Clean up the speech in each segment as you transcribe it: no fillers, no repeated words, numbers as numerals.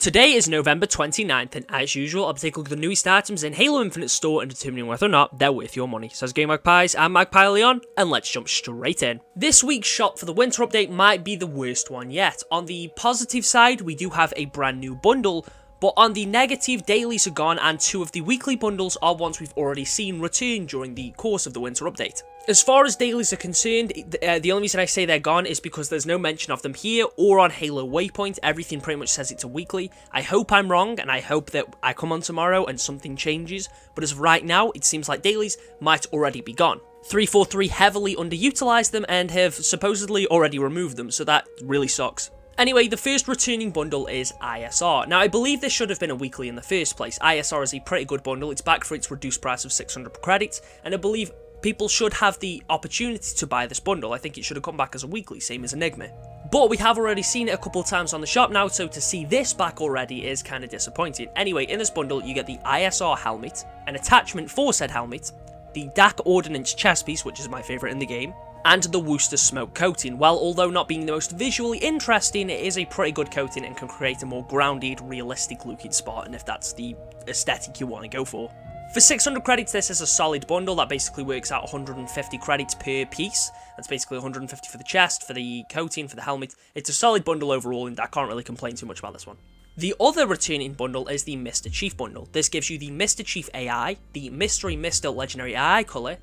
Today is November 29th, and as usual, I'll be taking a look at the newest items in Halo Infinite store and determining whether or not they're worth your money. So as Game Magpies, I'm Magpie Leon, and let's jump straight in. This week's shop for the winter update might be the worst one yet. On the positive side, we do have a brand new bundle, but on the negative, dailies are gone, and two of the weekly bundles are ones we've already seen return during the course of the winter update. As far as dailies are concerned, the only reason I say they're gone is because there's no mention of them here or on Halo Waypoint. Everything pretty much says it's a weekly. I hope I'm wrong, and I hope that I come on tomorrow and something changes, but as of right now, it seems like dailies might already be gone. 343 heavily underutilized them and have supposedly already removed them, so that really sucks. Anyway, the first returning bundle is ISR. Now, I believe this should have been a weekly in the first place. ISR is a pretty good bundle. It's back for its reduced price of 600 credits, and I believe people should have the opportunity to buy this bundle. I think it should have come back as a weekly, same as Enigma. But we have already seen it a couple of times on the shop now, so to see this back already is kind of disappointing. Anyway, in this bundle, you get the ISR helmet, an attachment for said helmet, the DAC Ordnance chest piece, which is my favourite in the game, and the Worcester smoke coating. Well, although not being the most visually interesting, it is a pretty good coating and can create a more grounded, realistic looking Spartan if that's the aesthetic you want to go for. For 600 credits, this is a solid bundle that basically works out 150 credits per piece. That's basically 150 for the chest, for the coating, for the helmet. It's a solid bundle overall, and I can't really complain too much about this one. The other returning bundle is the Mr. Chief bundle. This gives you the Mr. Chief AI, the Mystery Mr. Legendary AI colour,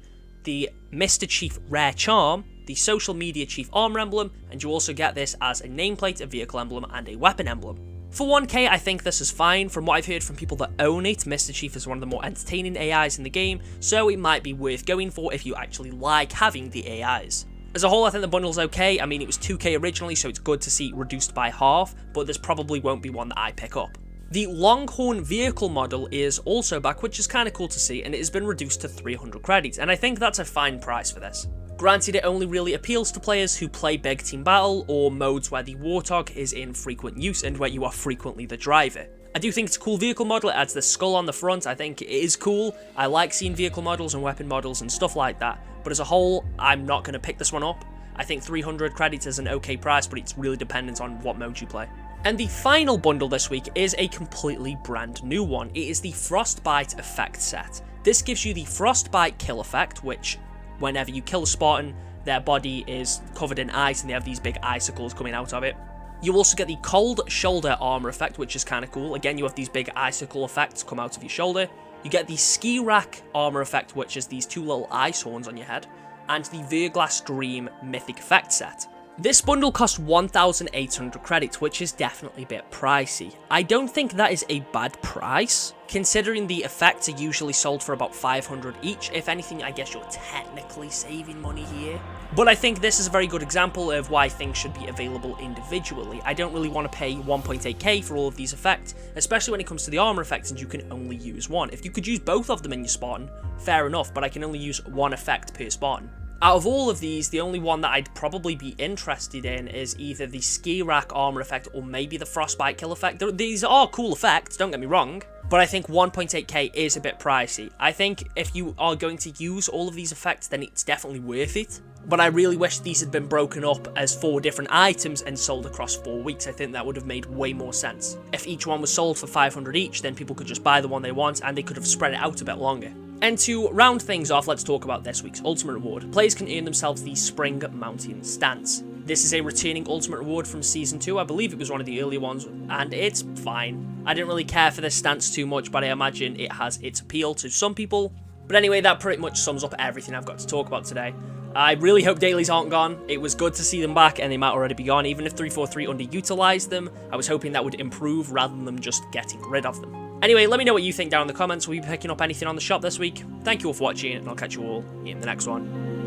the Mr. Chief Rare Charm, the Social Media Chief Armor Emblem, and you also get this as a nameplate, a vehicle emblem, and a weapon emblem. For 1k, I think this is fine. From what I've heard from people that own it, Mr. Chief is one of the more entertaining AIs in the game, so it might be worth going for if you actually like having the AIs. As a whole, I think the bundle's okay. I mean, it was 2k originally, so it's good to see it reduced by half, but this probably won't be one that I pick up. The Longhorn vehicle model is also back, which is kind of cool to see, and it has been reduced to 300 credits, and I think that's a fine price for this. Granted, it only really appeals to players who play big team battle or modes where the Warthog is in frequent use and where you are frequently the driver. I do think it's a cool vehicle model. It adds the skull on the front. I think it is cool. I like seeing vehicle models and weapon models and stuff like that, but as a whole, I'm not going to pick this one up. I think 300 credits is an okay price, but it's really dependent on what mode you play. And the final bundle this week is a completely brand new one. It is the Frostbite effect set. This gives you the Frostbite kill effect, which whenever you kill a Spartan, their body is covered in ice and they have these big icicles coming out of it. You also get the Cold Shoulder Armor effect, which is kind of cool. Again, you have these big icicle effects come out of your shoulder. You get the Ski Rack Armor effect, which is these two little ice horns on your head. And the Verglass Dream Mythic effect set. This bundle costs 1,800 credits, which is definitely a bit pricey. I don't think that is a bad price, considering the effects are usually sold for about 500 each. If anything, I guess you're technically saving money here. But I think this is a very good example of why things should be available individually. I don't really want to pay 1.8k for all of these effects, especially when it comes to the armor effects and you can only use one. If you could use both of them in your Spartan, fair enough, but I can only use one effect per Spartan. Out of all of these, the only one that I'd probably be interested in is either the Ski Rack Armor effect or maybe the Frostbite Kill effect. These are cool effects, don't get me wrong, but I think 1.8k is a bit pricey. I think if you are going to use all of these effects, then it's definitely worth it. But I really wish these had been broken up as 4 different items and sold across 4 weeks. I think that would have made way more sense. If each one was sold for 500 each, then people could just buy the one they want and they could have spread it out a bit longer. And to round things off, let's talk about this week's Ultimate Reward. Players can earn themselves the Spring Mountain Stance. This is a returning Ultimate Reward from Season 2. I believe it was one of the earlier ones, and it's fine. I didn't really care for this stance too much, but I imagine it has its appeal to some people. But anyway, that pretty much sums up everything I've got to talk about today. I really hope dailies aren't gone. It was good to see them back, and they might already be gone. Even if 343 underutilized them, I was hoping that would improve rather than them just getting rid of them. Anyway, let me know what you think down in the comments. Will you be picking up anything on the shop this week? Thank you all for watching, and I'll catch you all in the next one.